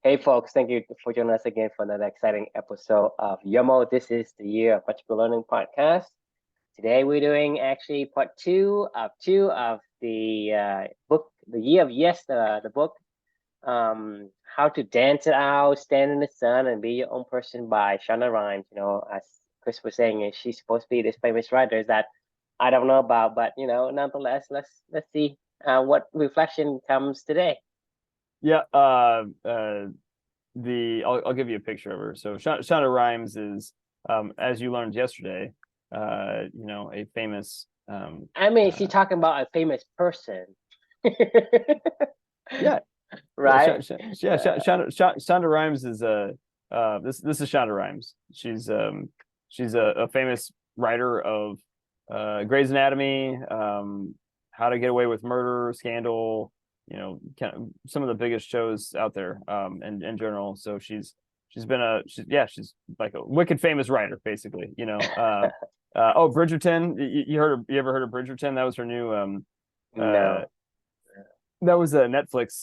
Hey folks, thank you for joining us again for another exciting episode of Yoml. This is the Year of Practical Learning podcast. Today we're doing actually part two of the book, The Year of Yes, the book, How to Dance It Out, Stand in the Sun, and Be Your Own Person by Shonda Rhimes. As Chris was saying, she's supposed to be this famous writer that I don't know about, but nonetheless, let's see what reflection comes today. Yeah, I'll give you a picture of her. So Shonda Rhimes is, as you learned yesterday, a famous. She's talking about a famous person. Yeah, right. Shonda Rhimes is this is Shonda Rhimes. She's a famous writer of Grey's Anatomy, How to Get Away with Murder, Scandal. Kind of some of the biggest shows out there in general. So she's like a wicked famous writer, basically. Bridgerton. You ever heard of Bridgerton? That was her new No. That was a Netflix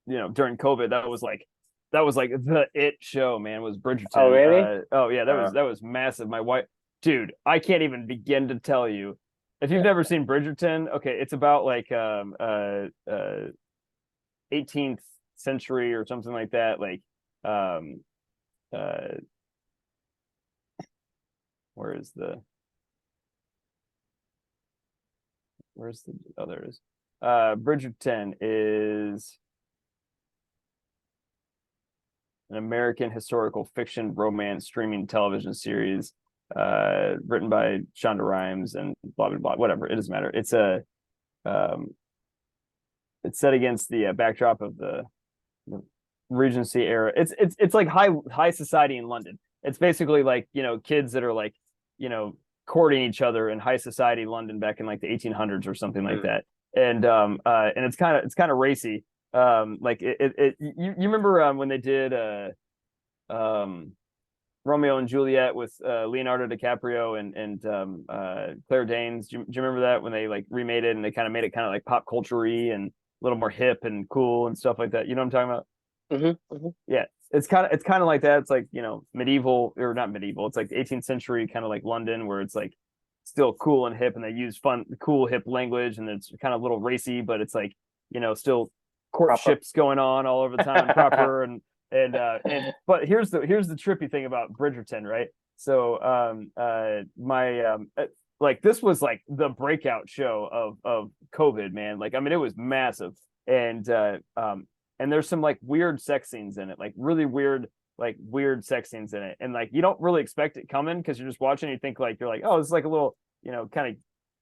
during COVID. That was like the it show, man, was Bridgerton. Oh really? That was massive. My wife, dude, I can't even begin to tell you. If you've never seen Bridgerton, okay, it's about like 18th century or something like that. Like where's the there it is. Bridgerton is an American historical fiction romance streaming television series written by Shonda Rhimes and blah blah blah. Whatever, it doesn't matter. It's set against the backdrop of the Regency era. It's like high society in London. It's basically like kids that are like courting each other in high society London back in like the 1800s or something like that. And it's kind of racy. Like you remember when they did Romeo and Juliet with Leonardo DiCaprio and Claire Danes. Do you remember that when they like remade it and they kind of made it kind of like pop culture-y and a little more hip and cool and stuff like that? You know what I'm talking about? Yeah, it's kind of like that. It's like medieval, or not medieval. It's like the 18th century kind of like London, where it's like still cool and hip, and they use fun, cool, hip language, and it's kind of a little racy, but it's like still courtships going on all over the time, proper and but here's the trippy thing about Bridgerton, right? So like this was like the breakout show of COVID, man. Like, I mean, it was massive. And there's some like weird sex scenes in it, like really weird sex scenes in it. And like you don't really expect it coming because you're just watching, you think like you're like, oh, it's like a little, kind of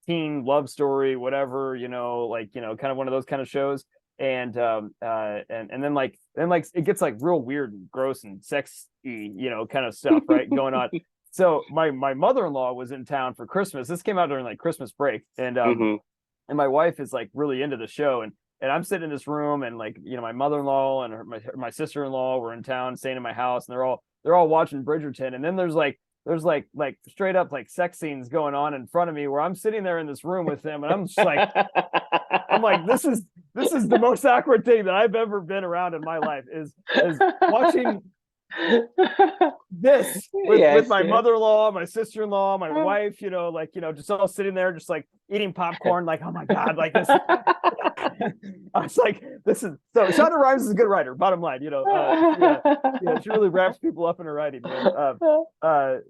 teen love story, whatever, kind of one of those kind of shows. And then it gets like real weird and gross and sexy, kind of stuff, right, going on. So my mother-in-law was in town for Christmas. This came out during like Christmas break, and my wife is like really into the show, and I'm sitting in this room, and like my mother-in-law and my sister-in-law were in town, staying in my house, and they're all watching Bridgerton, and then there's like straight up like sex scenes going on in front of me where I'm sitting there in this room with them, and I'm just like this is the most awkward thing that I've ever been around in my life is watching this with my mother-in-law, my sister-in-law, my wife, just all sitting there just like eating popcorn, like, oh my God, like this. I was like, this is so Shonda Rhimes is a good writer, bottom line, she really wraps people up in her writing, man.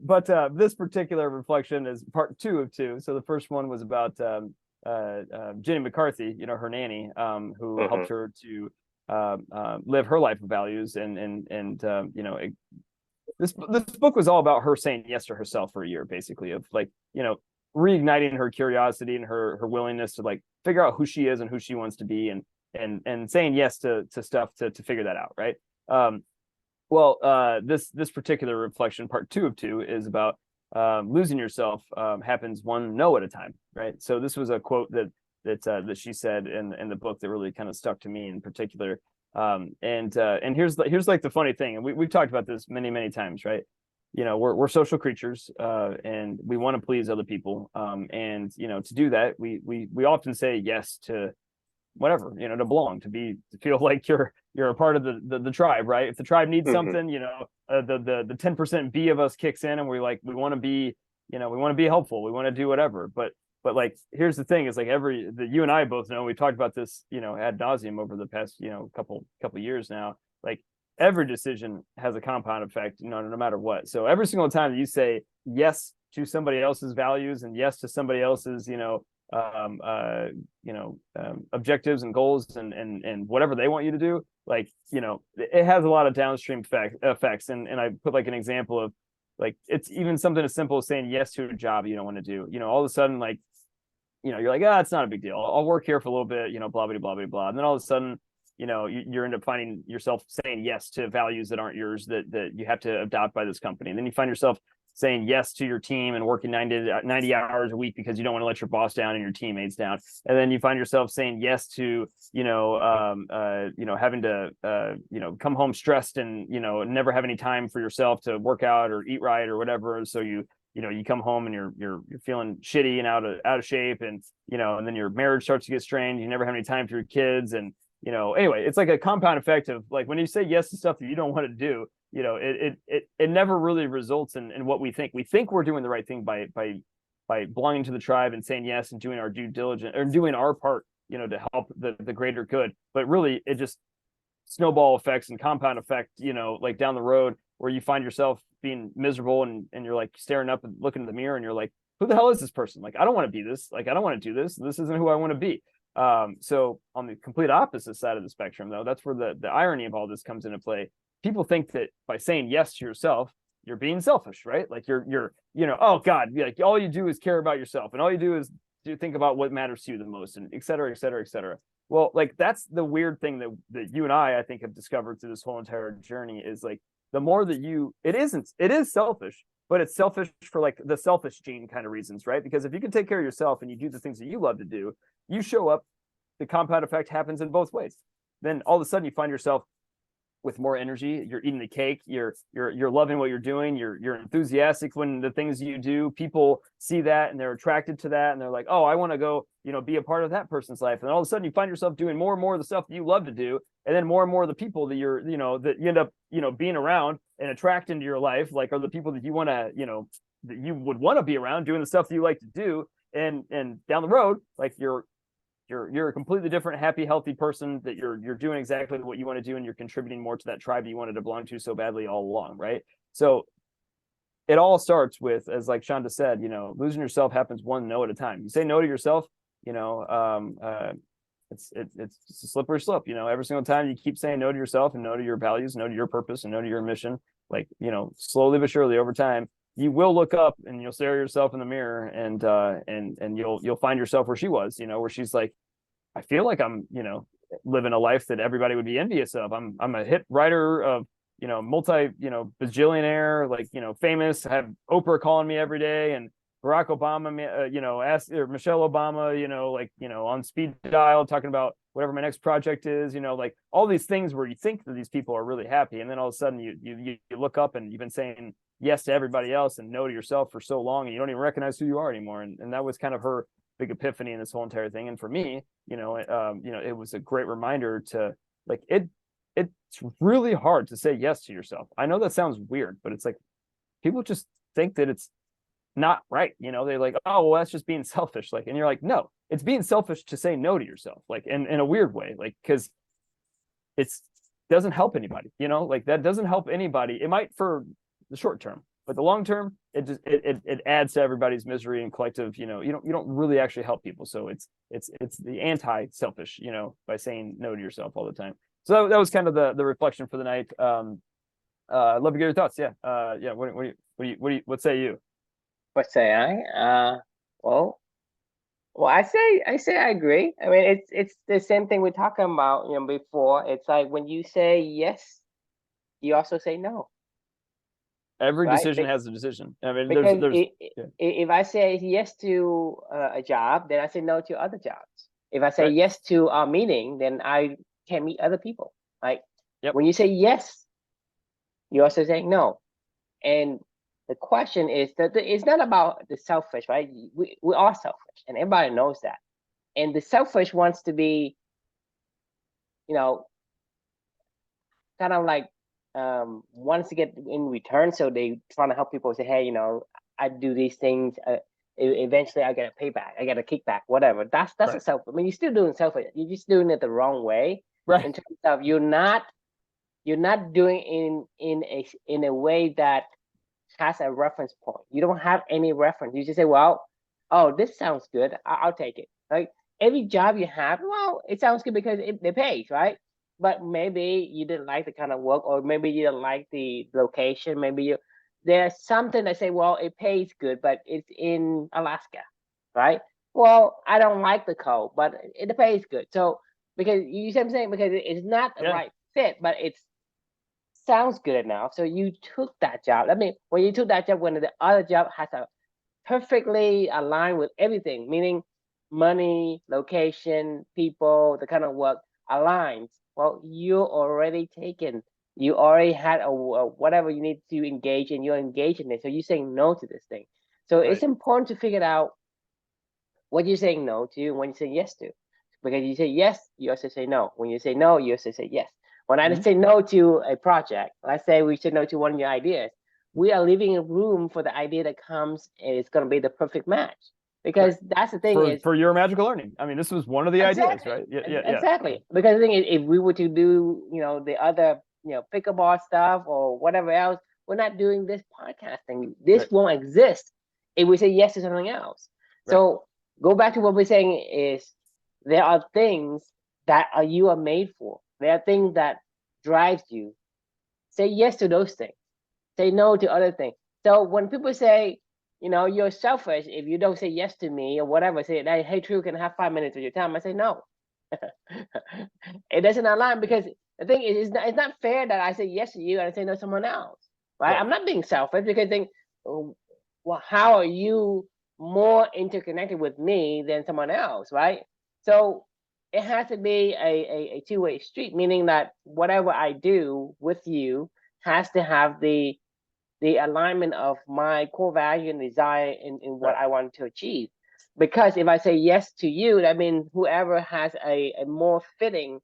But this particular reflection is part 2 of 2. So the first one was about Jenny McCarthy, her nanny, who helped her to live her life of values, this book was all about her saying yes to herself for a year, basically, of like reigniting her curiosity and her willingness to like figure out who she is and who she wants to be, and saying yes to stuff to figure that out, right? This particular reflection, part 2 of 2, is about losing yourself happens one no at a time, right? So this was a quote that she said in the book that really kind of stuck to me in particular. And here's like the funny thing, and we've talked about this many times, right? We're social creatures, and we want to please other people, and to do that we often say yes to whatever, to belong, to feel like you're a part of the tribe, right? If the tribe needs Hmm. something, the 10% B of us kicks in, and we want to be, we want to be helpful, we want to do whatever. But like, here's the thing: is like you and I both know, we talked about this, ad nauseum over the past, couple years now. Like, every decision has a compound effect, no matter what. So every single time that you say yes to somebody else's values and yes to somebody else's, objectives and goals and whatever they want you to do, like, it has a lot of downstream effects. And I put like an example of, like, it's even something as simple as saying yes to a job you don't want to do. All of a sudden, like, you're like, it's not a big deal. I'll work here for a little bit, blah, blah, blah, blah, blah. And then all of a sudden, you end up finding yourself saying yes to values that aren't yours, that you have to adopt by this company. And then you find yourself saying yes to your team and working 90 hours a week because you don't want to let your boss down and your teammates down. And then you find yourself saying yes to, having to, come home stressed and, never have any time for yourself to work out or eat right or whatever. So you come home and you're feeling shitty and out of shape, and and then your marriage starts to get strained. You never have any time for your kids, and anyway, it's like a compound effect of, like, when you say yes to stuff that you don't want to do, it never really results in what we think. We think we're doing the right thing by belonging to the tribe and saying yes and doing our due diligence or doing our part, to help the greater good. But really, it just snowball effects and compound effect, like down the road, where you find yourself being miserable and you're like staring up and looking in the mirror and you're like, who the hell is this person? Like, I don't want to be this. Like, I don't want to do this. This isn't who I want to be. So on the complete opposite side of the spectrum, though, that's where the irony of all this comes into play. People think that by saying yes to yourself, you're being selfish, right? Like, you're oh God, like, all you do is care about yourself, and all you do is think about what matters to you the most, and et cetera, et cetera, et cetera. Well, like, that's the weird thing that you and I think have discovered through this whole entire journey, is like, the more that it is selfish, but it's selfish for like the selfish gene kind of reasons, right? Because if you can take care of yourself and you do the things that you love to do, you show up, the compound effect happens in both ways. Then all of a sudden you find yourself with more energy. You're eating the cake. You're loving what you're doing. You're enthusiastic when the things you do. People see that and they're attracted to that, and they're like, oh, I want to go, be a part of that person's life. And all of a sudden you find yourself doing more and more of the stuff that you love to do, and then more and more of the people that that you end up being around and attracting to your life, like, are the people that you want to that you would want to be around, doing the stuff that you like to do. And down the road, like, you're a completely different, happy, healthy person, that you're doing exactly what you want to do, and you're contributing more to that tribe you wanted to belong to so badly all along, right? So it all starts with, as like Shonda said, losing yourself happens one no at a time. You say no to yourself, it's a slippery slope. Every single time you keep saying no to yourself and no to your values, no to your purpose, and no to your mission, like, slowly but surely over time, you will look up and you'll stare at yourself in the mirror, and you'll find yourself where she was, where she's like, I feel like I'm, living a life that everybody would be envious of. I'm a hit writer of, multi, bajillionaire, like, famous, have Oprah calling me every day, and Barack Obama, asked, or Michelle Obama, like, on speed dial talking about whatever my next project is, like, all these things where you think that these people are really happy, and then all of a sudden you look up and you've been saying yes to everybody else and no to yourself for so long, and you don't even recognize who you are anymore. And that was kind of her big epiphany in this whole entire thing. And for me, it was a great reminder to, like, it's really hard to say yes to yourself. I know that sounds weird, but it's like, people just think that it's not right. They're like, oh, well, that's just being selfish. Like, and you're like, no, it's being selfish to say no to yourself, like, in a weird way, like, because it's doesn't help anybody, like, that doesn't help anybody. It might for the short term, but the long term, it adds to everybody's misery and collective, you don't really actually help people. So it's the anti-selfish, by saying no to yourself all the time. So that was kind of the reflection for the night. I'd love to get your thoughts. Yeah. Yeah. What say you? What say I? Well, I say I agree. I mean, it's the same thing we're talking about, before. It's like, when you say yes, you also say no, Every right? decision has a decision. I mean, Because yeah. if I say yes to a job, then I say no to other jobs. If I say Right. yes to a meeting, then I can meet other people. Like, Yep. when you say yes, you also say no. And the question is that it's not about the selfish, right? We are selfish, and everybody knows that. And the selfish wants to be you know, kind of like wants to get in return. So they trying to help people say, hey, I do these things. Eventually, I get a payback. I get a kickback. Whatever. That's a Right. self. I mean, you're still doing self. You're just doing it the wrong way. Right. In terms of you're not doing in a way that has a reference point. You don't have any reference. You just say, well, oh, this sounds good. I'll take it. Like every job you have, well, it sounds good because it pays, right? But maybe you didn't like the kind of work, or maybe you didn't like the location. There's something that say, well, it pays good, but it's in Alaska, right? Well, I don't like the cold, but it pays good. So because you see what I'm saying, because it's not the Yeah. right fit, but it's sounds good enough. So you took that job. I mean, when you took that job, when the other job has a perfectly aligned with everything, meaning money, location, people, the kind of work aligns. Well, you're already taken. You already had a whatever you need to engage in. You're engaged in it. So you're saying no to this thing. So it's Right. important to figure out what you're saying no to and when you say yes to. Because you say yes, you also say no. When you say no, you also say yes. When I Mhm. say no to a project, let's say we say no to one of your ideas, we are leaving a room for the idea that comes and it's going to be the perfect match. Right. Because that's the thing For is, for your magical learning. I mean, this was one of the ideas, exactly, right? Yeah. Yeah. Yeah. exactly. Because the thing is, if we were to do, the other, pickleball stuff or whatever else, we're not doing this podcast thing. This Right. won't exist if we say yes to something else. Right. So go back to what we're saying is there are things that you are made for. There are things that drives you. Say yes to those things. Say no to other things. So when people say, you're selfish if you don't say yes to me or whatever, say, hey, True, can I have 5 minutes of your time? I say no. It doesn't align because the thing is, it's not fair that I say yes to you and I say no to someone else, right? Right. I'm not being selfish because think, well, how are you more interconnected with me than someone else, right? So it has to be a two-way street, meaning that whatever I do with you has to have the alignment of my core value and desire in what Right. I want to achieve. Because if I say yes to you, that means whoever has a more fitting,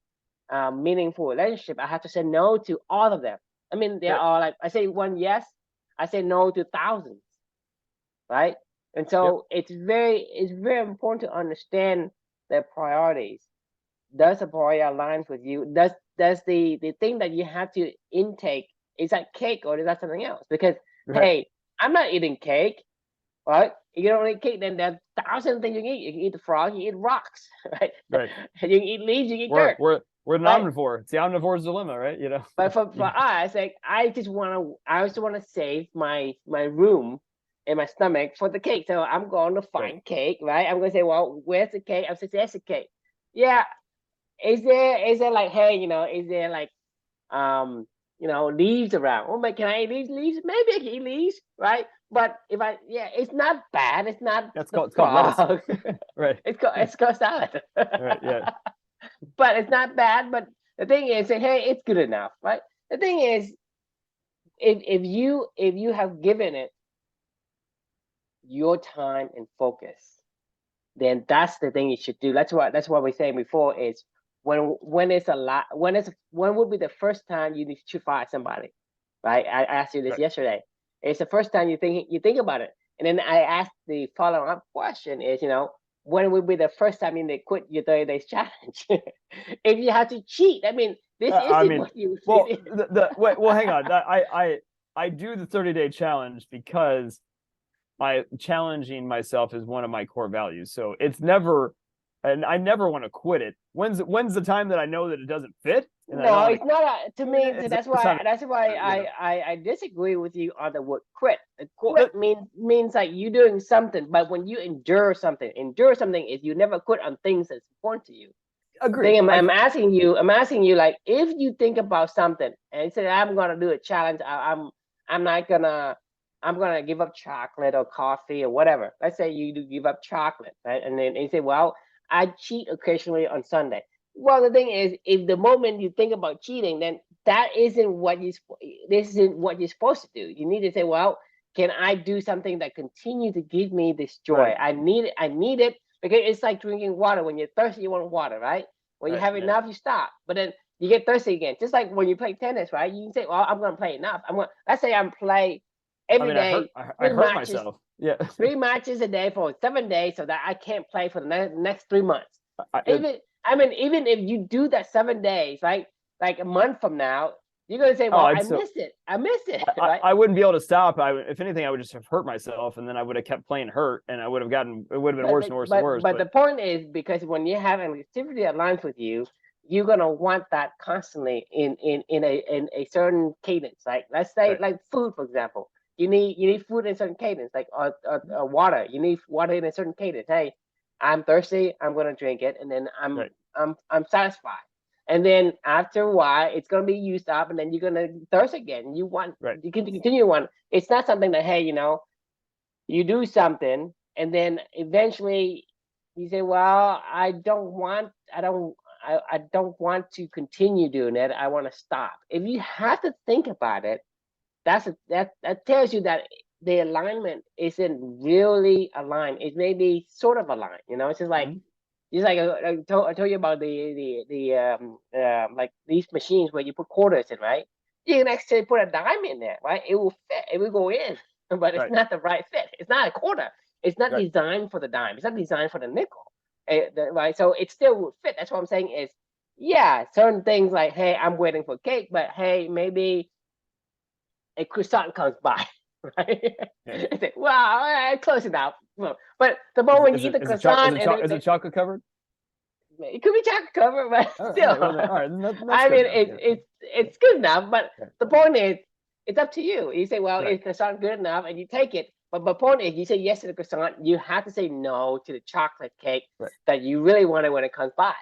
meaningful relationship, I have to say no to all of them. I mean, there Yep. are like, I say one yes, I say no to thousands, right? And Yep. so it's very important to understand their priorities. Does the priority aligns with you? Does the thing that you have to intake, is that cake or is that something else? Because Right. hey, I'm not eating cake, right? You don't eat cake, then there's thousand things you can eat. You can eat the frog, you can eat rocks, right? Right. You can eat leaves, you can eat We're dirt, we're we're an right? omnivore. It's the omnivore's dilemma, right? But for You- us, like I just want to save my room in my stomach for the cake. So I'm going to right. find cake, right? I'm gonna say, well, where's the cake? I'm saying, there's the cake. Yeah, is there like, hey, is there like leaves around? Oh my, can I eat these leaves? Maybe I can eat leaves, right? But if I, yeah, it's not bad. It's not That's the called lettuce. frog. Right. it's called salad. Right. Yeah. But it's not bad. But the thing is, say, hey, it's good enough, right? The thing is, if you have given it your time and focus, then that's the thing you should do. That's what we're saying before is when it's a lot when would be the first time you need to fire somebody, right? I asked you this Right. yesterday. It's the first time you think about it, and then I asked the follow up question is when would be the first time you need to quit your 30 days challenge? If you have to cheat, I mean this I isn't mean, what you. well, the wait. Well, hang on. I do the 30-day challenge because my challenging myself is one of my core values. So it's never, and I never want to quit it. When's the time that I know that it doesn't fit and I don't No, want it's not to to? me. So that's It's why not. that's why You I, know. I I disagree with you on the word quit. Well, Quit means like you doing something, but when you endure something is you never quit on things that's important to you. The thing agreed. I'm asking you like if you think about something and say I'm gonna do a challenge, I'm not gonna I'm gonna give up chocolate or coffee or whatever. Let's say you do give up chocolate, right? And then you say, well, I cheat occasionally on Sunday. Well, the thing is, if the moment you think about cheating, then that isn't what this isn't what you're supposed to do. You need to say, well, can I do something that continue to give me this Right. joy? I need it. I need it because it's like drinking water. When you're thirsty, you want water, right? When you have enough, you stop. But then you get thirsty again. Just like when you play tennis, right? You can say, "Well, I'm going to play enough. Let's say I'm play I every mean, day, I three hurt matches, myself. Yeah. 3 matches a day for 7 days, so that I can't play for the next 3 months." I, Even if you do that 7 days, right? Like a month from now, you're gonna say, oh, "Well, I'd I so miss it. I miss it." Right? I wouldn't be able to stop. If anything, I would just have hurt myself, and then I would have kept playing hurt, and it would have been But worse and worse and worse. but the point is, because when you have an activity that aligns with you, you're gonna want that constantly in a certain cadence. Like let's say Right. like food, for example. You need food in a certain cadence, like or water. You need water in a certain cadence. Hey, I'm thirsty. I'm gonna drink it, and then Right. I'm satisfied. And then after a while, it's gonna be used up, and then you're gonna thirst again. Right. You can continue one. It's not something that, hey, you do something and then eventually you say, well, I don't want to continue doing it. I want to stop. If you have to think about it, that tells you that the alignment isn't really aligned. It may be sort of aligned. It's just like, Mhm. I told you about like these machines where you put quarters in, right? You can actually put a dime in there, right? It will fit. It will go in, but it's Right. not the right fit. It's not a quarter. It's not Right. designed for the dime. It's not designed for the nickel, right? So it still will fit. That's what I'm saying is, yeah, certain things like, hey, I'm waiting for cake, but hey, maybe a croissant comes by, right? Yeah. It's like, well, close enough. Well, but the Is moment is you eat it the is it cho- croissant and is it chocolate covered? it could be chocolate covered, but All still, right. Well, then, all right. Then that's I good mean, enough. Yeah. it's good enough. But Yeah. the point is, it's up to you. You say, well, Right. is croissant good enough, and you take it. But the point is, you say yes to the croissant, you have to say no to the chocolate cake Right. that you really wanted when it comes by.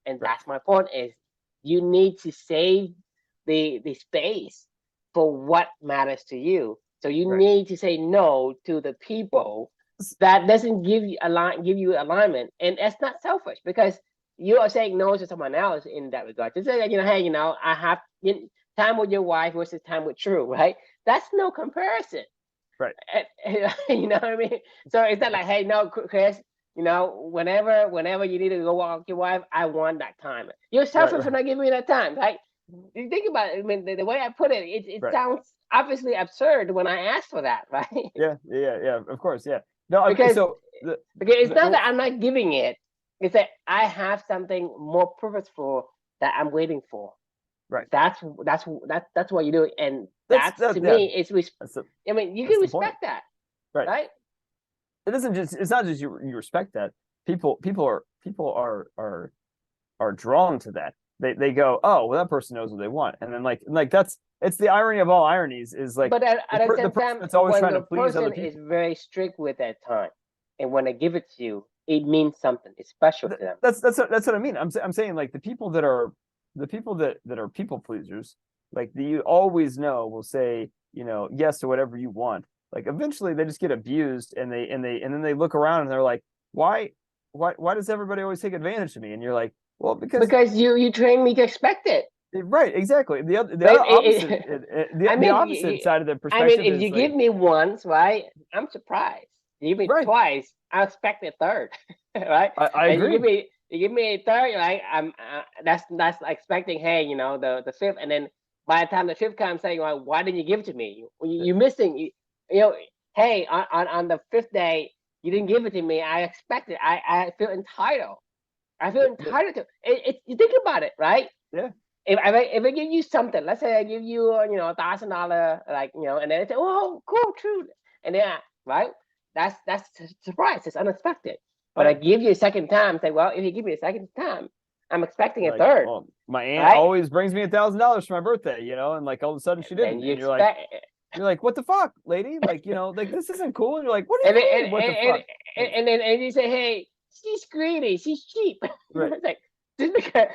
And Right. that's my point is, you need to save the space for what matters to you. So you Right. need to say no to the Well. people that doesn't give you alignment, and that's not selfish because you are saying no to someone else in that regard. Just say, hey, I have time with your wife versus time with True, right? That's no comparison. Right. You know what I mean? So it's not like, hey, no, Chris, whenever you need to go walk with your wife, I want that time. You're Right. selfish for Right. not giving me that time, right? You think about it. I mean, the way I put it, it Right. sounds obviously absurd when I ask for that, right? Yeah. Yeah. Yeah. Of course. Yeah. No. I mean, because so the because it's not the that I'm not giving it. It's that I have something more purposeful that I'm waiting for. right. That's what you do, and That's that's that. to Yeah. me is That's the I mean, you that's can the point. respect that, Right. right? It's not just you respect that. People are drawn to that. They go, oh, well, that person knows what they want, and then like it's the irony of all ironies is like But at the the same person time, that's always when trying to the please other person is people. very strict with that time, and when they give it to you, it means something. It's special to them. That's what I mean. I'm saying like the people that are people pleasers, like you always know will say yes to whatever you want. Like eventually they just get abused and then they look around and they're like, why does everybody always take advantage of me? And you're like, well, because Because you train me to expect it. right, exactly. The But other opposite I the mean, opposite side of the I mean, perspective if you is like give me once, right, I'm surprised. You give me right. twice, I expect a third, right? I And agree. you give me a third, like that's like expecting, hey, the fifth, and then by the time the fifth comes, saying, well, why didn't you give it to me? You're missing, you know, hey, on the fifth day, you didn't give it to me. I expect it. I feel entitled. I feel entitled to it. You think about it, right? Yeah. If I give you something, let's say I give you $1,000, like and then I say, oh, cool, true, and then right, that's a surprise, it's unexpected. But I Right. give you a second time, say, well, if you give me a second time, I'm expecting a Like, third, well, my aunt right? always brings me $1,000 for my birthday, and like all of a sudden she Then didn't, you and you're like, expect, what the fuck, lady? Like, like this isn't cool. And you're like, what do and then, you mean, what the fuck? and you say, hey, she's greedy, she's cheap. Right, It's like, just because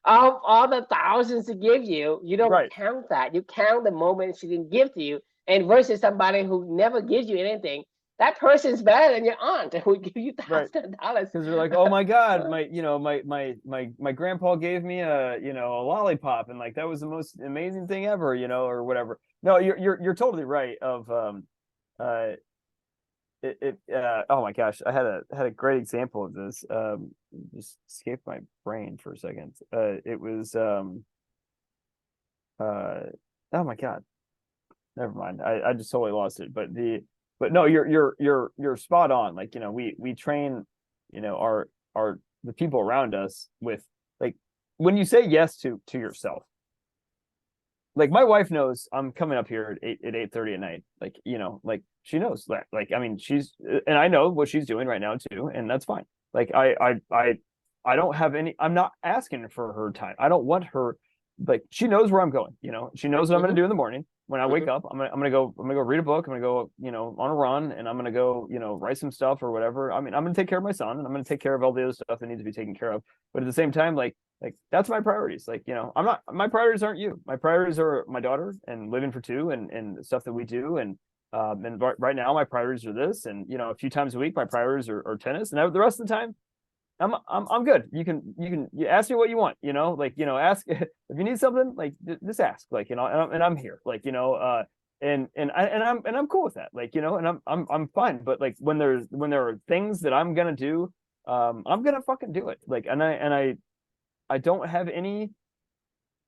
all the thousands to give you, you don't right, count that. You count the moment she didn't give to you, and versus somebody who never gives you anything. That person's better than your aunt who give you right. $1,000. Because they're like, oh my god, my grandpa gave me a lollipop, and like that was the most amazing thing ever, or whatever. No, you're totally right. Of uh oh my gosh, I had a great example of this. Just escaped my brain for a second. It was uh oh my god, never mind. I just totally lost it. But no, you're spot on. Like, we train, our the people around us with, like, when you say yes to yourself. Like, my wife knows I'm coming up here at 8:30 at night. Like, like, she knows that. Like, I mean, and I know what she's doing right now too, and that's fine. Like, I don't have any. I'm not asking for her time. I don't want her. Like, she knows where I'm going. She knows what I'm going to do in the morning when I wake up. I'm gonna go read a book. I'm gonna go, on a run, and I'm gonna go, write some stuff or whatever. I mean, I'm gonna take care of my son, and I'm gonna take care of all the other stuff that needs to be taken care of. But at the same time, like that's my priorities. Like, my priorities aren't you. My priorities are my daughter and living for two, and the stuff that we do. And right now my priorities are this. And, a few times a week, my priorities are tennis. And the rest of the time, I'm good. You ask me what you want, like, ask if you need something, like, just ask, like, and I'm here, like, and I'm cool with that. Like, and I'm fine. But like, when there are things that I'm going to do, I'm going to fucking do it. Like, and I don't have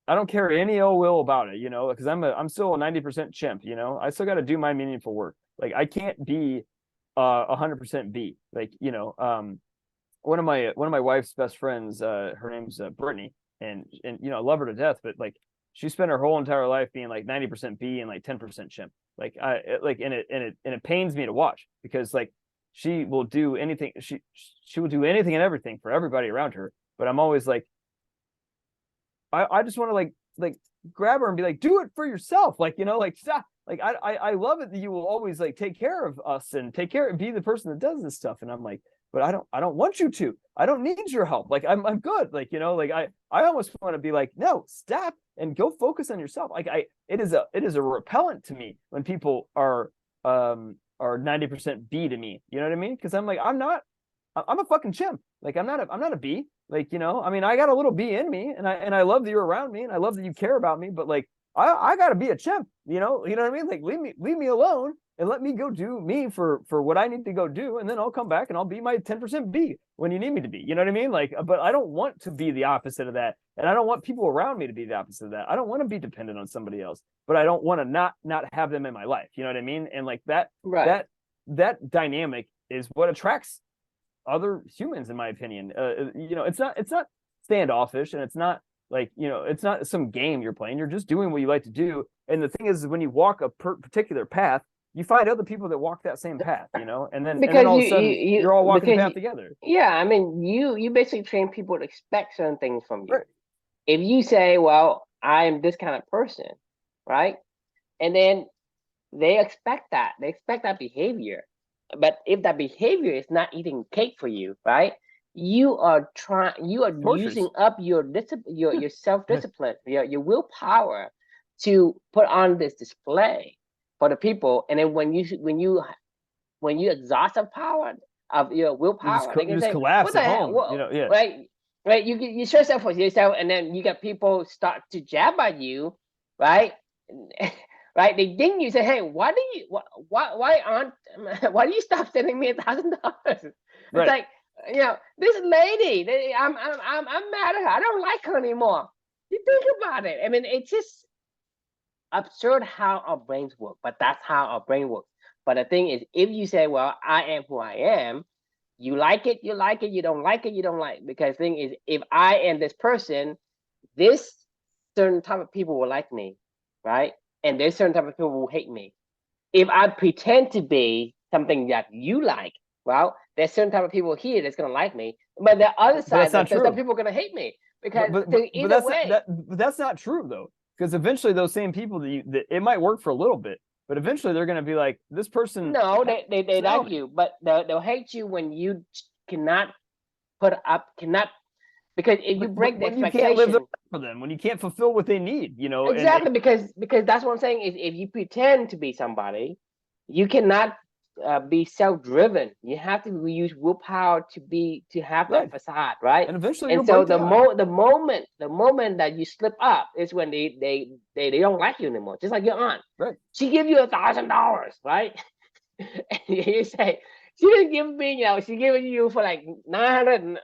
I don't carry any ill will about it, because I'm still a 90% chimp, I still got to do my meaningful work. Like, I can't be 100% B. Like, one of my wife's best friends, her name's Brittany, and I love her to death, but like, she spent her whole entire life being like 90% B and like 10% chimp. Like, and it pains me to watch, because like, she will do anything, she will do anything and everything for everybody around her. But I'm always like, I just want to like grab her and be like, do it for yourself. Like, like, stop. Like, I love it that you will always like take care of us and be the person that does this stuff. And I'm like, but I don't want you to. I don't need your help. Like, I'm good. Like, like, I almost want to be like, no, stop and go focus on yourself. Like, it is a repellent to me when people are 90% B to me. You know what I mean? Because I'm like, I'm a fucking chimp. Like, I'm not a B. Like, I mean, I got a little B in me, and I love that you're around me, and I love that you care about me, but like, I gotta be a chimp, you know what I mean? Like, leave me alone and let me go do me for what I need to go do, and then I'll come back and I'll be my 10% B when you need me to be. You know what I mean? Like, but I don't want to be the opposite of that, and I don't want people around me to be the opposite of that. I don't want to be dependent on somebody else, but I don't want to not have them in my life. You know what I mean? And like, Right. that dynamic is what attracts other humans, in my opinion. It's not standoffish, and it's not like, it's not some game you're playing. You're just doing what you like to do. And the thing is when you walk a particular path, you find other people that walk that same path, and then Because all of a sudden you're all walking the path together. yeah, I mean, you basically train people to expect certain things from you. Right. If you say, well, I'm this kind of person, right? And then they expect that behavior. But if that behavior is not eating cake for you, right? You are using up your self-discipline, your willpower to put on this display for the people. And then when you exhaust the power of your willpower, they you can just say, collapse what the at hell? home, yeah. Right? Right? You stress out for yourself, and then you got people start to jab at you, right? Right? They ding you, say, "Hey, why why do you stop sending me $1,000?" It's Right. like, this lady, I'm mad at her. I don't like her anymore. You think about it. I mean, it's just absurd how our brains work, but that's how our brain works. But the thing is, if you say, "Well, I am who I am," you like it, you like it. You don't like it, you don't like it. Because the thing is, if I am this person, this certain type of people will like me, right? And there's certain type of people who hate me. If I pretend to be something that you like, well, there's certain type of people here that's gonna like me, but the other side, there's some people gonna hate me, because either way. That's not true though, because eventually those same people that it might work for a little bit, but eventually they're going to be like, this person. No, they like you, but they'll hate you when you cannot cannot, because if you break the expectation, you can't live for them, when you can't fulfill what they need, exactly, because that's what I'm saying is, if you pretend to be somebody, you cannot be self-driven. You have to use willpower to have that facade, right? And eventually, and so the moment that you slip up is when they don't like you anymore. Just like your aunt, right? She give you $1,000, right? And you say, she didn't give me, she giving you for like 900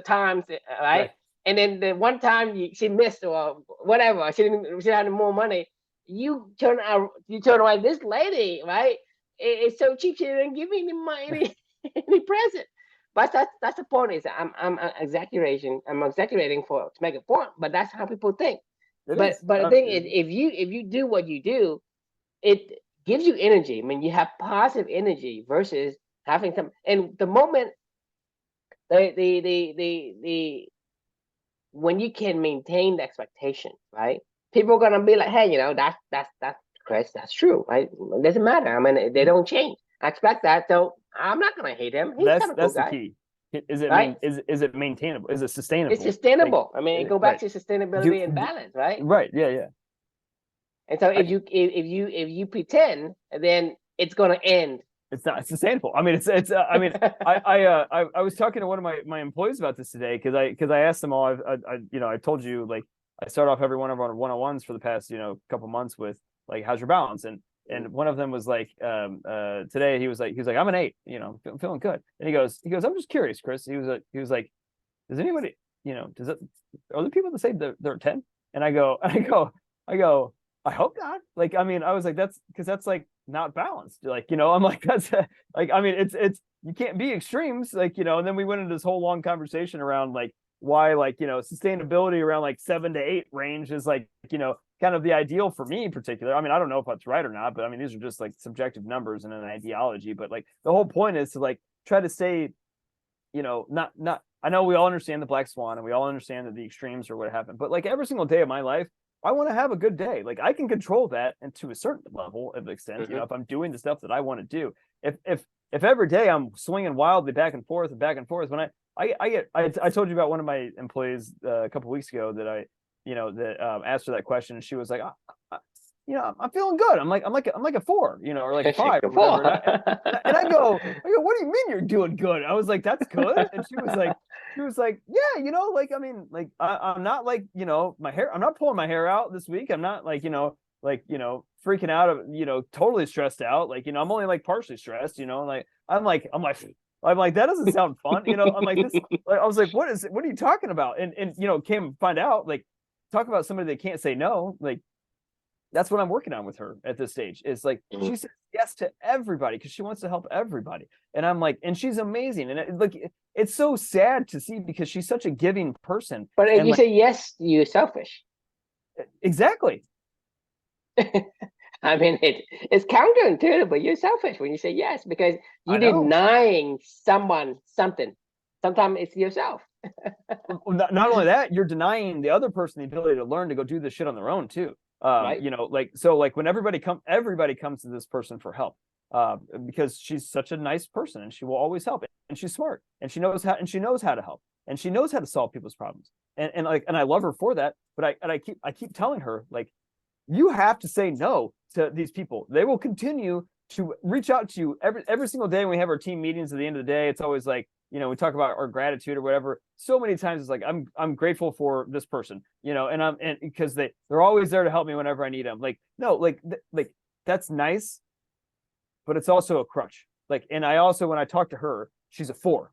times, right? Right. And then the one time she missed or whatever, she had more money. You turn around, this lady, right? It's so cheap. She didn't give me any money, any present. But that's the point. Is I'm exaggerating. I'm exaggerating for to make a point. But that's how people think. It But is. the thing is, if you do what you do, it gives you energy. I mean, you have positive energy versus having some. And the moment the when you can maintain the expectation, right? People are gonna be like, hey, that's Chris, that's true, right? It doesn't matter. I mean, they don't change. I expect that, so I'm not gonna hate him. He's kind of cool That's the guy, key. right? Is it maintainable? Is it It's sustainable? Like, sustainable. I mean, go back right. to Do, sustainability and do balance, right? right. Yeah, yeah. And so I, if you pretend, then it's gonna end. it's not sustainable. I mean, I mean, I was talking to one of my employees about this today because I asked them all. I told you, like, I start off every one of our one-on-ones for the past couple months with, like, how's your balance, and one of them was like, today he was like I'm an 8, feeling good, and he goes I'm just curious, Chris. He was like, does anybody, does it, are there people that say they're 10? And I go, I hope not. Like, I mean, I was like, that's because that's like not balanced. Like, I'm like, that's like, I mean, it's you can't be extremes, like, and then we went into this whole long conversation around like why, like, sustainability around like 7 to 8 range is like, kind of the ideal for me in particular. I mean, I don't know if that's right or not, but I mean, these are just like subjective numbers and an ideology. But like the whole point is to like try to stay, not I know we all understand the black swan and we all understand that the extremes are what happened, but like every single day of my life, I want to have a good day. Like I can control that, and to a certain level of extent, Mm-hmm. if I'm doing the stuff that I want to do. If every day I'm swinging wildly back and forth and back and forth, when I told you about one of my employees a couple of weeks ago that asked her that question, and she was like, I'm feeling good. I'm like a 4, or like a 5 or whatever. And I go, what do you mean you're doing good? I was like, that's good. And she was like, yeah, like, I mean, like, I'm not like, my hair, I'm not pulling my hair out this week. I'm not like, freaking out of, totally stressed out. Like, I'm only like partially stressed, like, I'm like, that doesn't sound fun. I'm like, this, like, I was like, what are you talking about? And came find out, like, talk about somebody that can't say no. Like, that's what I'm working on with her at this stage. Is like, she says yes to everybody because she wants to help everybody. And I'm like, and she's amazing. And it's so sad to see because she's such a giving person. But if and you like, say yes, you're selfish. exactly. I mean, it's counterintuitive, but you're selfish when you say yes because I you're know. denying someone something. Sometimes it's yourself. Not only that, you're denying the other person the ability to learn to go do this shit on their own too. Right. Like, so like when everybody comes to this person for help, because she's such a nice person and she will always help, and she's smart and she knows how to help, and she knows how to solve people's problems, and I love her for that. But I keep telling her, like, you have to say no to these people. They will continue to reach out to you every single day. When we have our team meetings at the end of the day, it's always like, we talk about our gratitude or whatever. So many times it's like, I'm grateful for this person, and because they're always there to help me whenever I need them. Like, no, like that's nice, but it's also a crutch. Like, and I also, when I talk to her, she's a 4,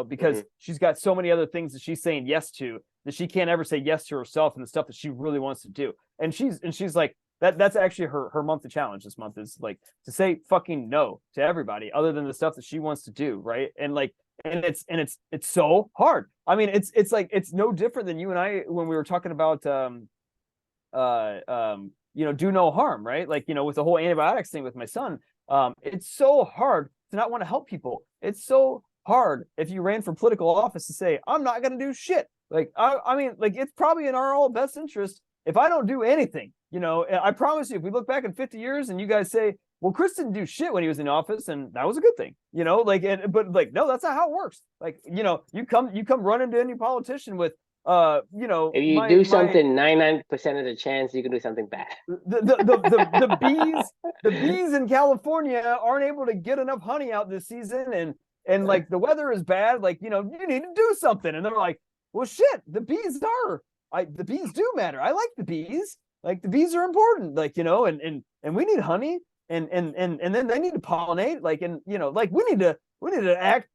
because she's got so many other things that she's saying yes to that she can't ever say yes to herself and the stuff that she really wants to do. And she's like, that's actually her monthly challenge this month, is like to say fucking no to everybody other than the stuff that she wants to do, right? And like, and it's so hard. I mean, it's like, it's no different than you and I when we were talking about do no harm, right? Like, with the whole antibiotics thing with my son. It's so hard to not want to help people. It's so hard if you ran for political office to say, I'm not going to do shit. Like, I mean, like, it's probably in our all best interest if I don't do anything. I promise you, if we look back in 50 years and you guys say, well, Chris didn't do shit when he was in office, and that was a good thing, like, but like, no, that's not how it works. Like, you come run into any politician with, If you do something, 99% of the chance you can do something bad. The bees in California aren't able to get enough honey out this season, and like the weather is bad. Like, you need to do something, and they're like, well, shit, the bees do matter. I like the bees. Like, the bees are important. Like, and we need honey. and then they need to pollinate, like, and like we need to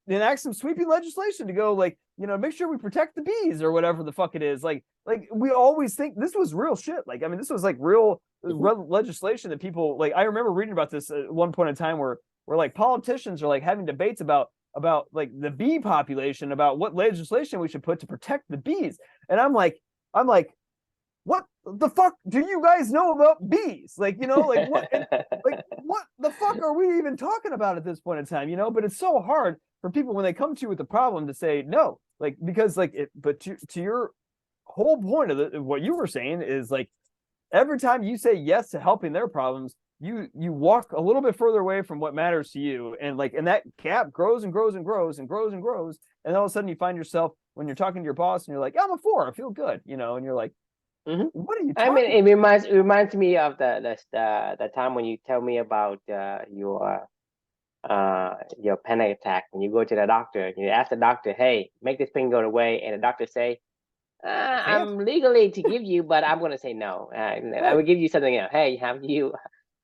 enact some sweeping legislation to go, like, make sure we protect the bees or whatever the fuck it is. Like we always think this was real shit. Like, I mean, this was like real legislation that people, like, I remember reading about this at one point in time where like politicians are like having debates about like the bee population, about what legislation we should put to protect the bees. And I'm like, what the fuck do you guys know about bees? Like, like what, and, like, what the fuck are we even talking about at this point in time? But it's so hard for people when they come to you with a problem to say no, like, because like but to your whole point of what you were saying is, like, every time you say yes to helping their problems, you walk a little bit further away from what matters to you, and that gap grows and grows and grows and grows and grows, and all of a sudden you find yourself, when you're talking to your boss and you're like, I'm a 4, I feel good, and you're like, what are you I mean, talking it reminds me of the time when you tell me about your panic attack when you go to the doctor and you ask the doctor, hey, make this pain go away, and the doctor say, I can't. I'm legally to give you, but I'm gonna say no. I Right. will give you something else. Hey, have you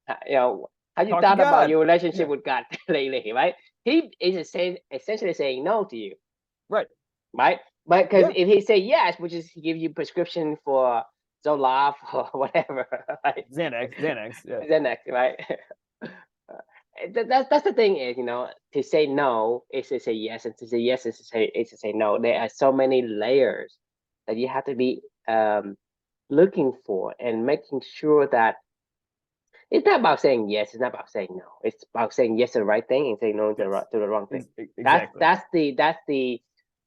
Talk to thought about God. your relationship Yeah. with God lately, right? He is essentially saying no to you, Right. right? But because Yeah. if he say yes, which is he give you prescription for Zoloft or whatever, right? Xanax. Yeah. Then next, right? That's the thing is, to say no is to say yes, and to say yes is to say no. There are so many layers that you have to be looking for and making sure that it's not about saying yes. It's not about saying no. It's about saying yes to the right thing and saying no to the Yes. wrong thing. That's Exactly. that's the that's the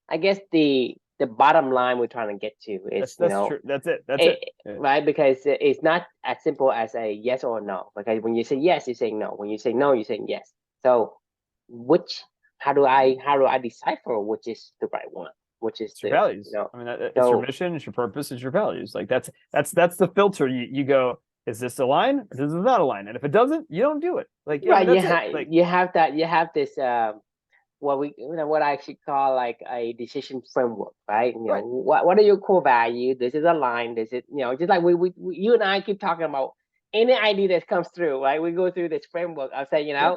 I guess the bottom line we're trying to get to is, That's true. That's it. That's it. it, Yeah. right? Because it's not as simple as a yes or no. Because when you say yes, you're saying no. When you say no, you're saying yes. So, which how do I decipher which is the right one? Which is It's your the values. I mean, it's your so mission, it's your purpose, it's your values. Like, that's the filter. You go, is this a line or does this not align? And if it doesn't, you don't do it. Like, I mean, right. You that's it. have Like, you have this what I actually call like a decision framework, right? right. What are your core values? This is a line. This is just like you and I keep talking about any idea that comes through, right? We go through this framework. I'll say, Yeah.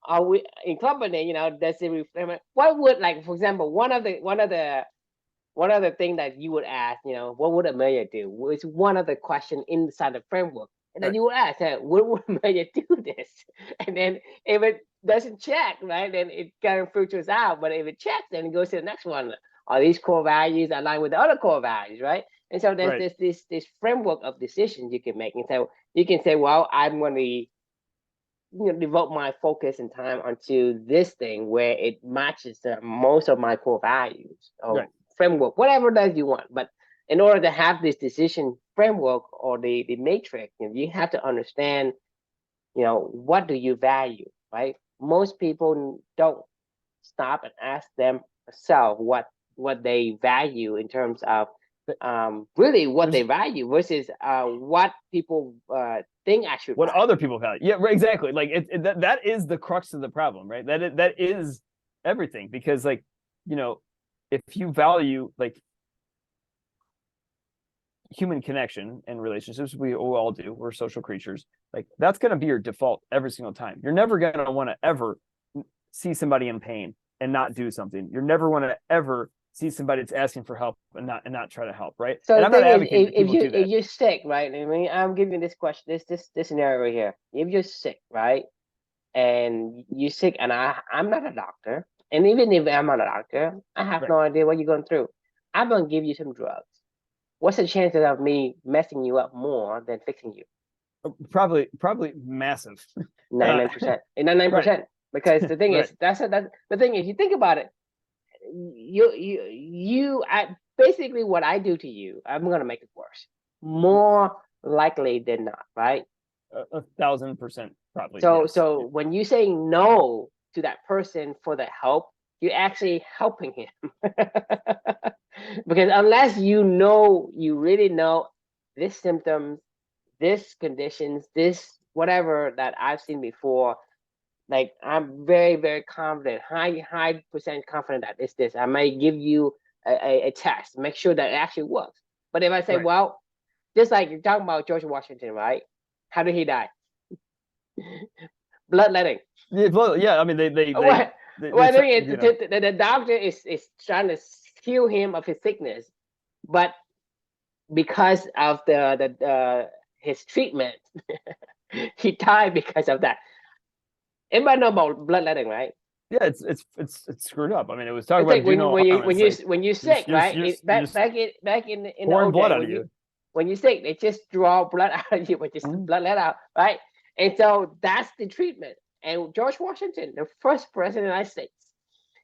are we in company? Does it framework? What would, like, for example, one of the thing that you would ask, what would Amelia do? It's one of the question inside the framework. And then Right. you would ask, hey, would Amelia do this? And then if it doesn't check, right, then it kind of filters out. But if it checks, then it goes to the next one. Are these core values aligned with the other core values, right? And so there's Right. this framework of decisions you can make. And so you can say, well, I'm going to devote my focus and time onto this thing where it matches most of my core values or Right. framework, whatever it is you want. But in order to have this decision framework or the matrix, you have to understand, what do you value, right? Most people don't stop and ask themselves what they value in terms of really what There's they value versus what people think I should what value. other people value. Yeah, right, exactly. Like, that is the crux of the problem, right? That is everything, because, like, you know, if you value, like, human connection and relationships, we all do, we're social creatures, like, that's going to be your default every single time. You're never going to want to ever see somebody in pain and not do something. You're never want to ever see somebody that's asking for help and not try to help, right? So And the I'm not thing is, advocating that if people you do if that. you're sick, right? I mean, I'm giving this question, this scenario right here. If you're sick, right, and you're sick, and I'm not a doctor, and even if I'm not a doctor, I have Right. no idea what you're going through. I'm gonna give you some drugs. What's the chances of me messing you up more than fixing you? Probably massive. uh, 99%. 99%. right. Because the thing Right. is, that's the thing is, you think about it, I basically what I do to you, I'm gonna make it worse, more likely than not, right? 1,000% probably, So yes. so when you say no to that person for the help, you're actually helping him. Because unless you really know this symptoms, this conditions, this whatever that I've seen before, like, I'm very, very confident, high percent confident that it's this. I might give you a test, make sure that it actually works. But if I say, Right. well, just like you're talking about George Washington, right? How did he die? Bloodletting. Yeah, I mean What they what I try, mean is the doctor is trying to heal him of his sickness, but because of the his treatment, he died because of that. Everybody know about bloodletting, right? yeah, it's screwed up. I mean, it was talking It's about like do when no harm. It's like when you're sick, right? you're just Back in the pouring old blood day out of you. when you're sick, they just draw blood out of you, but just Mhm. blood let out, right? And so that's the treatment. And George Washington, the first president of the United States,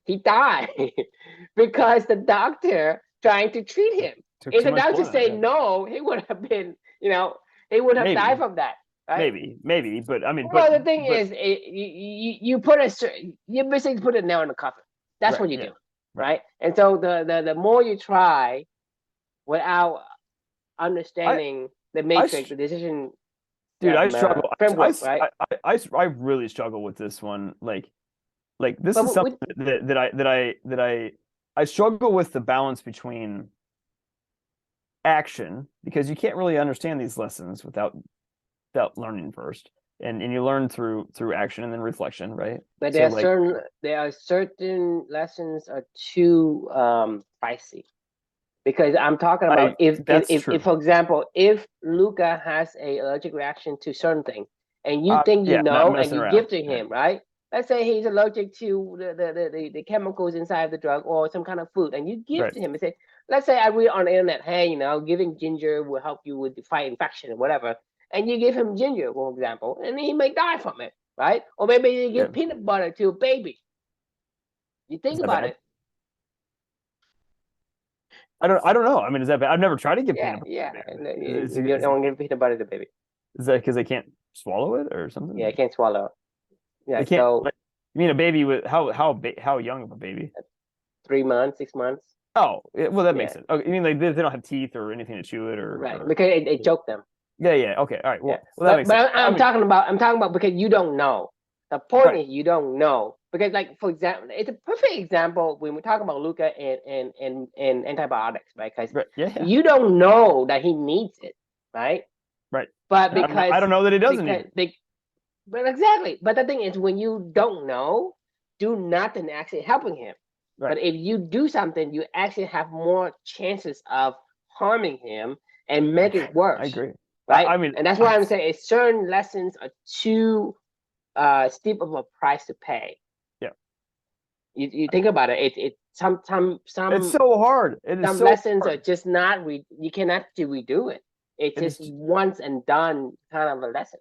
he died because the doctor trying to treat him. Took If too the much doctor blood out. say Yeah, no, he would have been, he would have died maybe, from that, right? maybe, but I mean, Well, the thing but is, you put you basically put a nail in the coffin. That's right, what you yeah, do, right. right? And so the more you try without I understanding the I matrix, the decision dude, I struggle. framework, right? I really struggle with this one. Like this is But something that I struggle with the balance between action because you can't really understand these lessons without learning first, and you learn through action and then reflection, right? but So like there are certain lessons are too pricey because I'm talking about I that's if true. for example if Luca has a allergic reaction to certain thing and you think you Yeah, I'm not know and messing you around. give to Yeah, him, right? Let's say he's allergic to the chemicals inside the drug or some kind of food and you give right. to him and say, let's say I read on the internet, hey, giving ginger will help you with the fight infection or whatever, and you give him ginger, for example, and he may die from it, right? Or maybe you Yeah, give peanut butter to a baby. You is think that about bad? it. I don't know. I mean, is that bad? I've never tried to give Yeah, peanut butter yeah. to And baby. you don't give peanut butter to baby. Is that because they can't swallow it or something? Yeah, I can't swallow. They Yeah, can't. so Like, you mean a baby with how young of a baby? 3 months, 6 months. Oh, well, that makes Yeah, sense. Okay, you mean like they don't have teeth or anything to chew it right. or Because it choked them. yeah, yeah. Okay, all right. Yeah, Well, that makes sense. I I'm mean, talking about because you don't know. The point right, is you don't know because, like for example, it's a perfect example when we talk about Luca and antibiotics, right? Because right, yeah, yeah, you don't know that he needs it, right? right. But I don't know that he doesn't need it. but exactly. But the thing is, when you don't know, do nothing actually helping him. Right. But if you do something, you actually have more chances of harming him and I make agree. it I worse, agree. right? I mean, And that's why I'm saying certain lessons are too steep of a price to pay. yeah. You think about it. It It's so hard. It is some so lessons are hard. just not you cannot redo it. It's It just is. once and done kind of a lesson.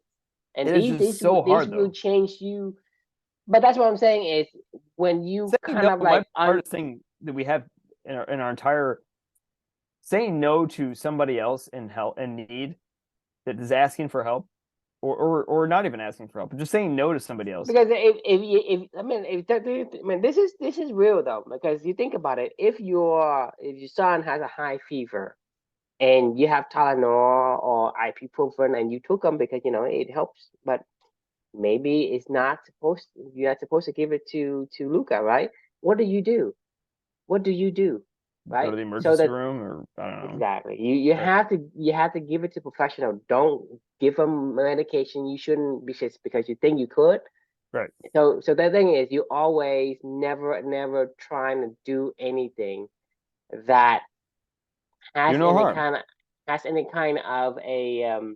And It is just so these hard will though. change you. But that's what I'm saying is when you Saying kind no of might like be the hardest thing that we have in our entire saying no to somebody else in help in need that is asking for help or not even asking for help, but just saying no to somebody else. because if I mean I mean this is real though because you think about it if your son has a high fever and you have Tylenol or ibuprofen and you took them because it helps but maybe you're not supposed to give it to Luca, right? What do you do? What do you do? Go Right? to the So emergency that room or I don't know. exactly. Right. You have to give it to professional. Don't give them medication you shouldn't be just because you think you could. Right. So the thing is you always never trying to do anything that Do has no any harm. kind of a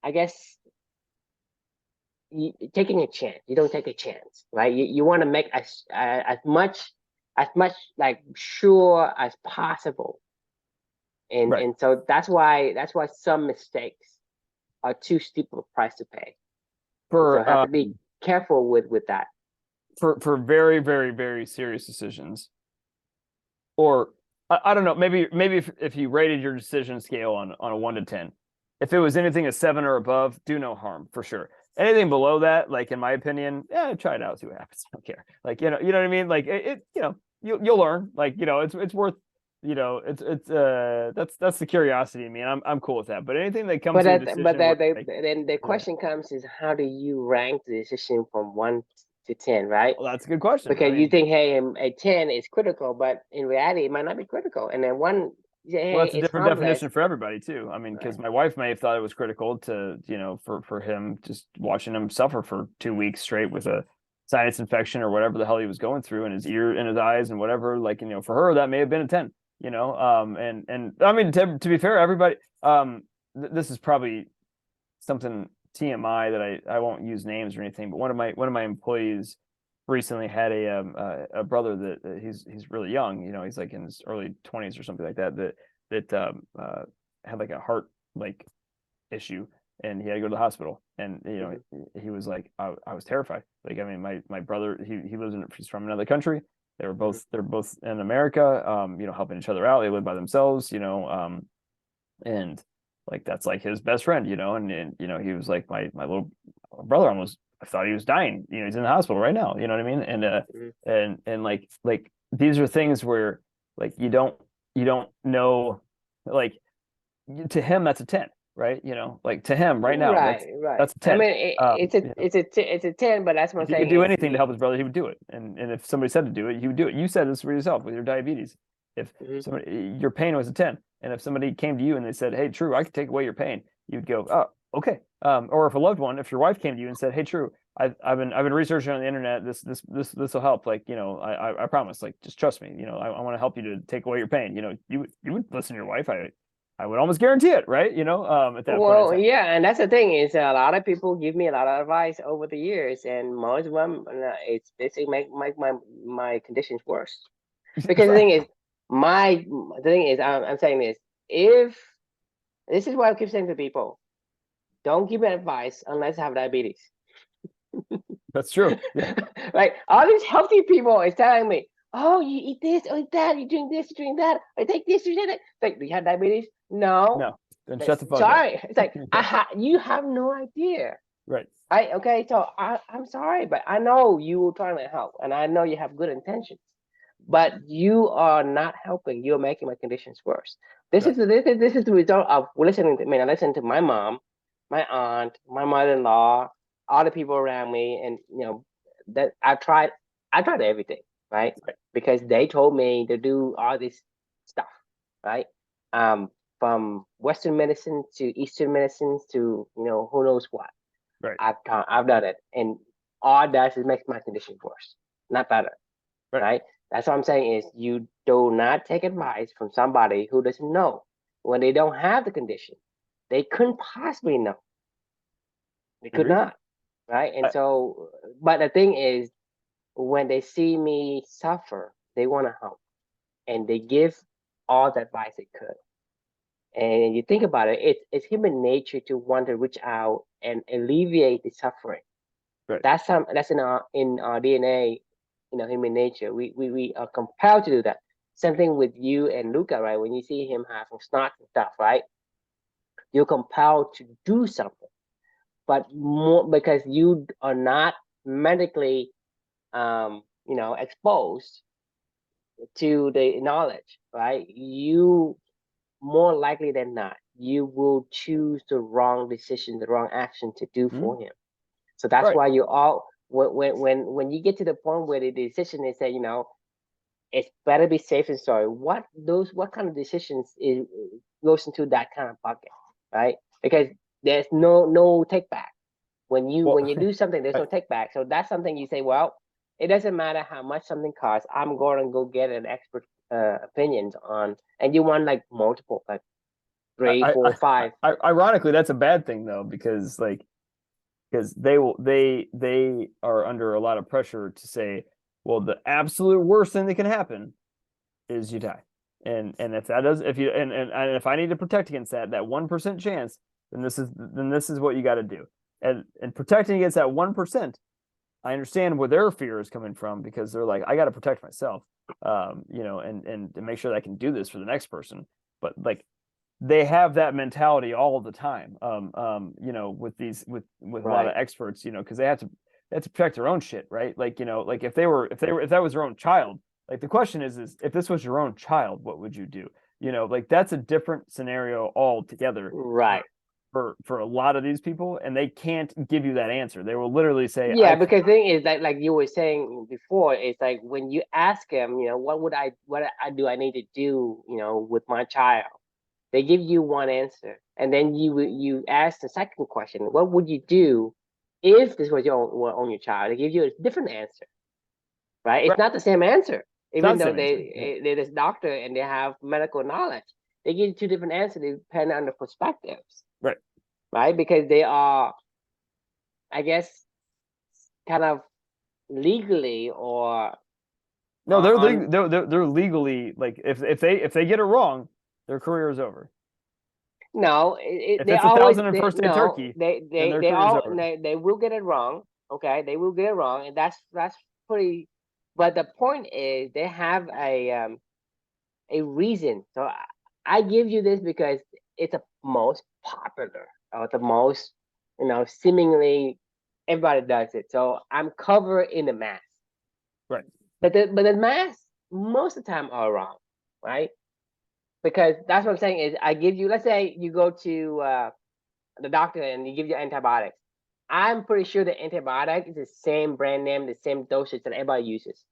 I guess taking a chance. You don't take a chance, right? You want to make as much like sure as possible, Right. and so that's why some mistakes are too steep of a price to pay, and so For have to be careful with that. for very, very, very serious decisions. Or I don't know, maybe if you rated your decision scale on a 1 to 10, if it was anything a 7 or above, do no harm for sure. Anything below that, like in my opinion, yeah, try it out, see what happens. I don't care. Like, you know what I mean? Like you'll learn. Like, it's worth, that's the curiosity in me. And I'm cool with that. But anything that comes But to a but decision where like, then the yeah, question comes is how do you rank the decision from 1 to 10, right? well, that's a good question. I Because you mean, think, hey, a 10 is critical, but in reality, it might not be critical. And then one say, Well, hey, that's a it's different harmless, definition for everybody too. I mean, because right? my wife may have thought it was critical to, for him just watching him suffer for 2 weeks straight with a sinus infection or whatever the hell he was going through in his ear, in his eyes, and whatever. Like, for her that may have been a 10. And I mean, to be fair, everybody. This is probably something TMI that I won't use names or anything, but one of my employees recently had a brother that he's really young. He's like in his early 20s or something like that. That had like a heart like issue, and he had to go to the hospital. And he was like, I was terrified. Like, I mean, my brother, he's from another country. They're both in America, helping each other out. They live by themselves, and like that's like his best friend, and he was like my little brother almost. I thought he was dying. He's in the hospital right now. You know what I mean? And Mhm. and like these are things where like you don't know, like, to him that's a 10, right? Like to him right now Right, right. that's a I 10. mean, Um, you know, it's a 10, but that's what I'm if he could saying do is anything to you. help his brother, he would do it. And if somebody said to do it, he would do it. You said this for yourself with your diabetes. If Mhm. somebody, your pain was a 10, and if somebody came to you and they said, "Hey, True, I can take away your pain," you'd go, "Oh, okay." Or if a loved one, if your wife came to you and said, "Hey, True, I've been researching on the internet. This will help. Like, I promise. Like, just trust me. I want to help you to take away your pain. You would listen to your wife. I would almost guarantee it, right? At that point in Well, time. yeah, and that's the thing is a lot of people give me a lot of advice over the years, and most of them it's basically make my conditions worse. Because Right. the thing is, I'm saying this: if this is what I keep saying to people, don't give me advice unless I have diabetes. That's true. Yeah. Like all these healthy people is telling me, "Oh, you eat this or eat that. You're doing this, you're doing that. Or take this, you did it." It's like, do you have diabetes? No. No. Then shut the fuck up. Sorry. It's like Yeah. you have no idea. Right. Okay, so I'm sorry, but I know you are trying to help, and I know you have good intentions, but you are not helping. You're making my conditions worse. This Right. is this is the result of listening to. I mean, I listened to my mom, my aunt, my mother-in-law, all the people around me, and that I tried everything, right? Right. Because they told me to do all this stuff, right? Um, from Western medicine to Eastern medicines to who knows what. Right. I've done it, and all that is makes my condition worse, not better, Right. right? That's what I'm saying is you do not take advice from somebody who doesn't know when they don't have the condition. They couldn't possibly know. They could Agreed. not, right? And I, so, but the thing is, when they see me suffer, they want to help, and they give all the advice they could. And you think about it, it's human nature to want to reach out and alleviate the suffering. right. That's in our DNA, human nature. We are compelled to do that. Same thing with you and Luca, right? When you see him having snot and stuff, right? You're compelled to do something, but more because you are not medically, exposed to the knowledge, right? You more likely than not, you will choose the wrong decision, the wrong action to do Mhm. for him. So that's Right. why you all when you get to the point where the decision is that it's better be safe than sorry. What kind of decisions goes into that kind of bucket, right? Because there's no take back Well, when you do something. There's I, no take back. So that's something you say. Well, it doesn't matter how much something costs. I'm going to go get an expert opinions on, and you want like multiple, like three, I, four, five. ironically, that's a bad thing though, because they are under a lot of pressure to say, well, the absolute worst thing that can happen is you die. And if that does, if you and if I need to protect against that 1% chance, then this is what you got to do. And protecting against that 1%, I understand where their fear is coming from, because they're like, I got to protect myself, and to make sure that I can do this for the next person. But like, they have that mentality all the time, with a lot of Right. experts, because they have to protect their own shit, right? Like, like if that was their own child, like the question is if this was your own child, what would you do? Like, that's a different scenario altogether, Right. for a lot of these people, and they can't give you that answer. They will literally say, Yeah, because the thing is that, like you were saying before, it's like when you ask them, what do I need to do, with my child? They give you one answer, and then you ask the second question, what would you do if this was your child? They give you a different answer, right? It's right, not the same answer, it's not even the though same answer. Yeah. they're this doctor and they have medical knowledge. They give you two different answers depending on the perspectives, Right. right? Because they are, I guess, kind of legally or No, they're on. they're legally, like, if they get it wrong, their career is over. No, If they it's a always thousand and they first day no turkey, then their they career is all over. they will get it wrong. Okay, they will get it wrong, and that's pretty. But the point is, they have a reason. So I give you this because it's the most popular or the most, seemingly everybody does it. So I'm covered in the mass. Right. But the mass most of the time are wrong, right? Because that's what I'm saying is I give you. Let's say you go to the doctor and you give you antibiotics. I'm pretty sure the antibiotic is the same brand name, the same dosage that everybody uses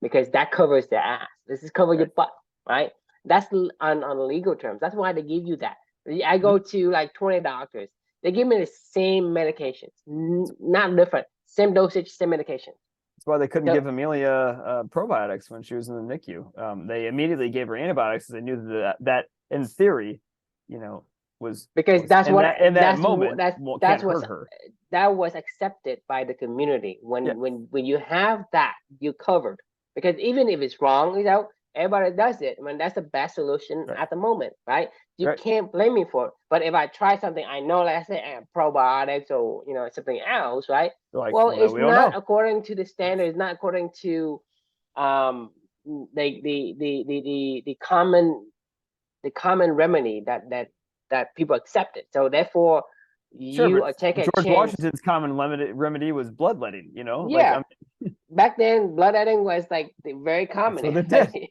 because that covers their ass. This is cover your Right. butt, right? That's on legal terms. That's why they give you that. I Mhm. go to like 20 doctors. They give me the same medications, not different. Same dosage, same medication. That's why they couldn't So give Amelia probiotics when she was in the NICU. They immediately gave her antibiotics because they knew that in theory, you know, because was in that moment that's can't what's hurt her. that was accepted by the community. Yeah. When you have that, you're covered. Because even if it's wrong, everybody does it. I mean, that's the best solution Right. at the moment, right? You Right. can't blame me for it. But if I try something, I know, let's say probiotics or something else, right? They're like, Well, well, it's we don't not know. according to the standard. It's not according to um the common remedy that people accepted. So therefore, Sure, you but are take a George chance. Washington's common remedy was bloodletting. Like, Yeah, back then bloodletting was like very that's common. what they did.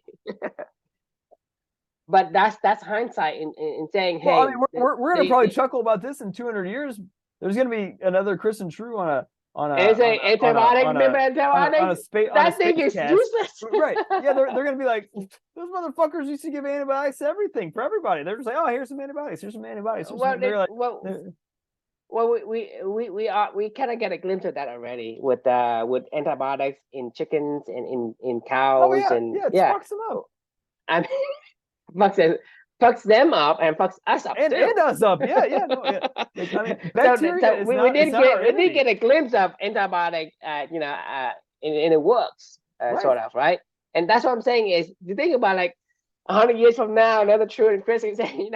But that's hindsight in saying, Well, I hey, mean, we're gonna probably chuckle about this in 200 years. There's gonna be another Chris and True and say antibiotic, remember on a antibiotics? space That thing is cast. useless. Right. Yeah, they're gonna be like, those motherfuckers used to give antibiotics to everything for everybody. They're just like, oh, here's some antibiotics, here's some antibiotics, here's some. They're like, we kind of get a glimpse of that already with antibiotics in chickens and in oh cows yeah, and yeah, it yeah. fucks them up. I mean, fucks fucks them up and fucks us up And too. us up. Yeah, yeah, no, yeah. Like, I mean, So bacteria is not it's not our we did enemy. get a glimpse of antibiotic, in the works, Right. sort of, right? And that's what I'm saying is, you think about like 100 years from now, another True and Chris is saying,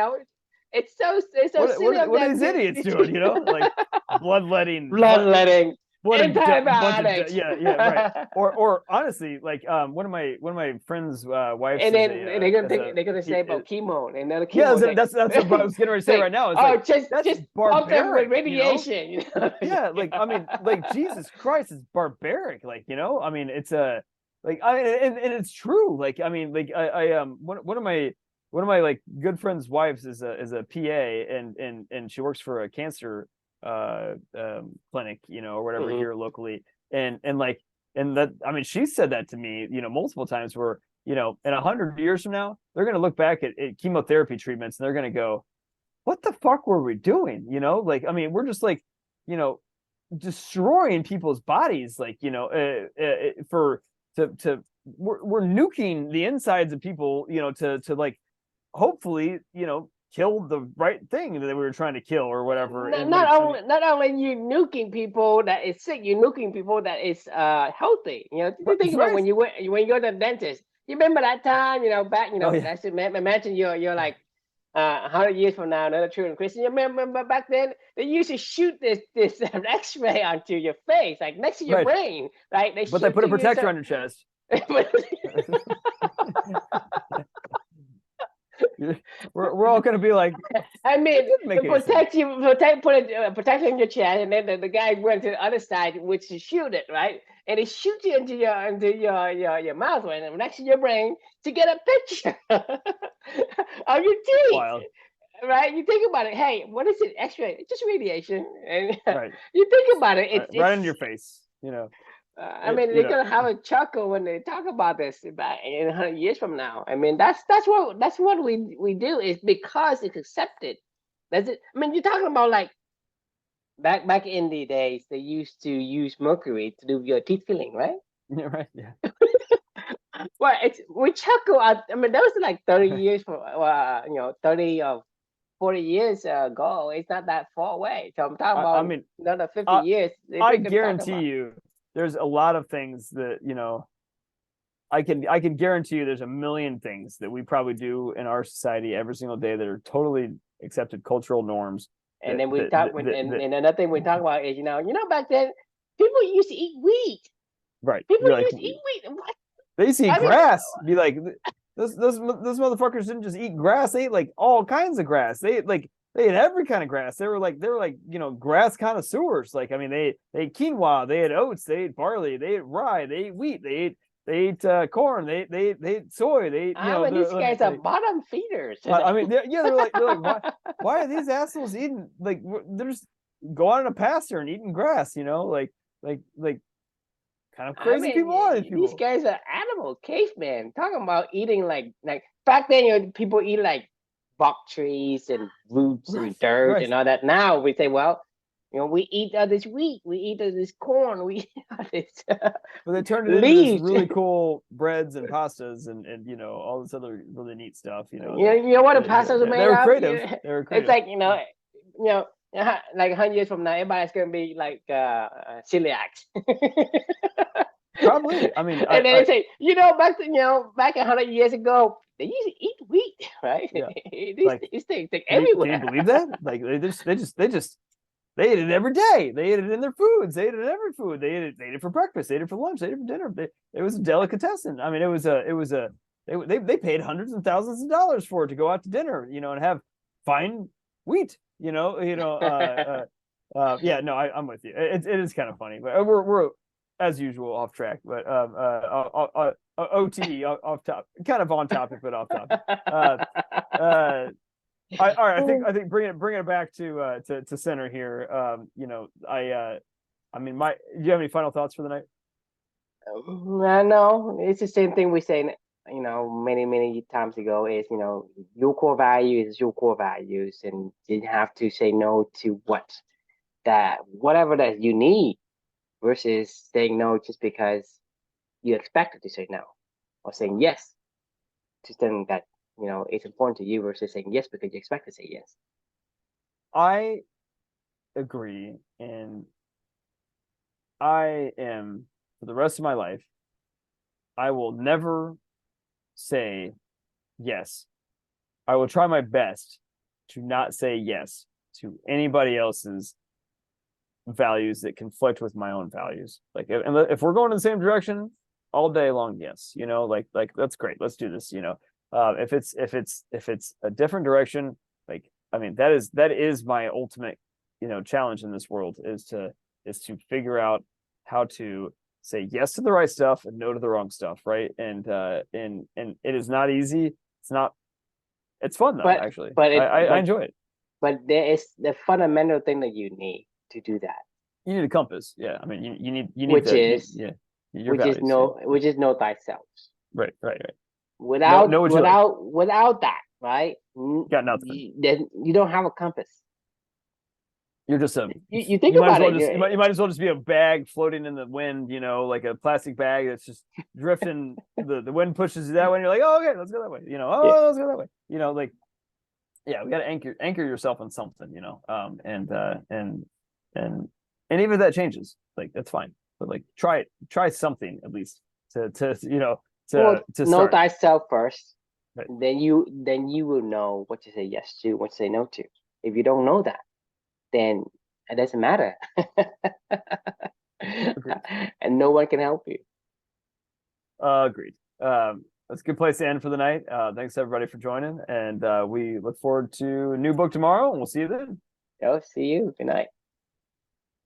it's so silly of What are them these idiots doing? Like bloodletting, bloodletting, what a bunch of antibiotics. yeah, right. Or honestly, like, one of my friends' wives And is then they're gonna say is about chemo, and another yeah, chemo is like, that's what I was getting ready to say like, right now. It's oh, like, that's just pump them with barbaric, radiation. Yeah, like, I mean, like, Jesus Christ, it's barbaric. Like, I mean, it's a like, I mean, and it's true. Like, I mean, like, one of my like good friends' wives is a PA, and she works for a cancer clinic, or whatever Hmm. here locally. And like, and that, I mean, she said that to me, multiple times, where, in 100 years from now, they're gonna look back at chemotherapy treatments, and they're gonna go, what the fuck were we doing? Like, I mean, we're just like, you know, destroying people's bodies, like, for to we're nuking the insides of people, to like, hopefully, kill the right thing that we were trying to kill or whatever. not, And not like, I mean, only not only you nuking people that is sick, you nuking people that is healthy. You think about right. when you go to the dentist. You remember that time, back, Oh yeah. that's imagine you're like 100 years from now, another True and Christian. You remember back then they used to shoot this X-ray onto your face, like next to your Right. brain, right? They But they shoot put a to you protector so. on your chest. We're all gonna be like, I it mean, didn't make any sense. put a protection in your chest, and then the guy went to the other side, which is shoot it, right? And he shoots you into your mouth, right, next to your brain, to get a picture of your teeth. Wild. right? You think about it. Hey, what is it? X-ray, it's just radiation. And Right, you think about it. right, right in your face. I It, mean, you they're know, gonna have a chuckle when they talk about this about in 100 years from now. I mean, that's what we do is because it's accepted. That's it. I mean, you're talking about like back in the days, they used to use mercury to do your teeth filling, right? yeah, right, yeah. Well, it's we chuckle at. I mean, that was like 30 years for 30 or 40 years ago. It's not that far away. So I'm talking I about mean, another 50 I years. They're I gonna talk guarantee about. you, there's a lot of things that I can guarantee you there's a million things that we probably do in our society every single day that are totally accepted cultural norms And that then we that talk that, when that, that and another thing we talk about is back then people used to eat wheat. right. People You're like, used to eat wheat. What? they see I mean, grass. Be like, those motherfuckers didn't just eat grass. They ate like all kinds of grass. They ate every kind of grass. They were like grass connoisseurs. Like I mean they ate quinoa. They ate oats. They ate barley. They ate rye. They ate wheat. They ate corn. They ate soy. They ate I mean, these guys are like bottom feeders. I mean yeah, they're like why are these assholes eating like they're just go out in a pasture and eating grass. Like kind of I crazy people are these mean, these people. guys are animals, cavemen. Talking about eating like back then, people eat like bark trees and roots Right, and dirt right. and all that. Now we say, well, we eat all this wheat, we eat all this corn, we eat all this But they turned it into this leaves. really cool breads and pastas and all this other really neat stuff. You know what the pastas are They made were of? creative. They were It's creative. like like 100 years from now, everybody's gonna be like celiacs. Probably. I mean, And then they say, back 100 years ago, they used to eat wheat, right? yeah. Like, these things like can you everywhere. believe that? Like, they ate it every day. They ate it in their foods. They ate it in every food. They ate it for breakfast. They ate it for lunch. They ate it for dinner. It was a delicatessen. I mean, they paid hundreds and thousands of dollars for it to go out to dinner, and have fine wheat. Yeah, no, I'm with you. It is kind of funny, but we're as usual off track, but OT off top, kind of on topic, but off topic. Uh, all right, I think bringing it back to center here. I mean, do you have any final thoughts for the night? I know it's the same thing we say, many times ago is, your core value is your core values, and you have to say no to whatever that you need versus saying no just because you expected to say no, or saying yes to something that it's important to you versus saying yes because you expect to say yes. I agree, and I am for the rest of my life. I will never say yes. I will try my best to not say yes to anybody else's values that conflict with my own values. Like if we're going in the same direction all day long, yes, like that's great. Let's do this. If it's a different direction, like I mean that is my ultimate challenge in this world is to figure out how to say yes to the right stuff and no to the wrong stuff, right? And it is not easy. It's fun though, But actually. but it I but enjoy it. but there is the fundamental thing that you need to do that, You need a compass. Yeah. I mean you need which the is yeah, your values. Yeah. which is know thyself. Right. Know Without what you like. that, right? Got nothing. Then you don't have a compass. You're just You think you might as about well it. you might as well just be a bag floating in the wind, like a plastic bag that's just drifting. The wind pushes you that way, and you're like, oh, okay, let's go that way. Yeah. Let's go that way. Like yeah, we got to anchor yourself on something, and even if that changes, like that's fine. But like try something at least Well, to know start. thyself first. Right. Then you will know what to say yes to, what to say no to. If you don't know that, then it doesn't matter. Agreed. And no one can help you. Agreed. That's a good place to end for the night. Thanks everybody for joining, and we look forward to a new book tomorrow, and we'll see you then. See you. Good night.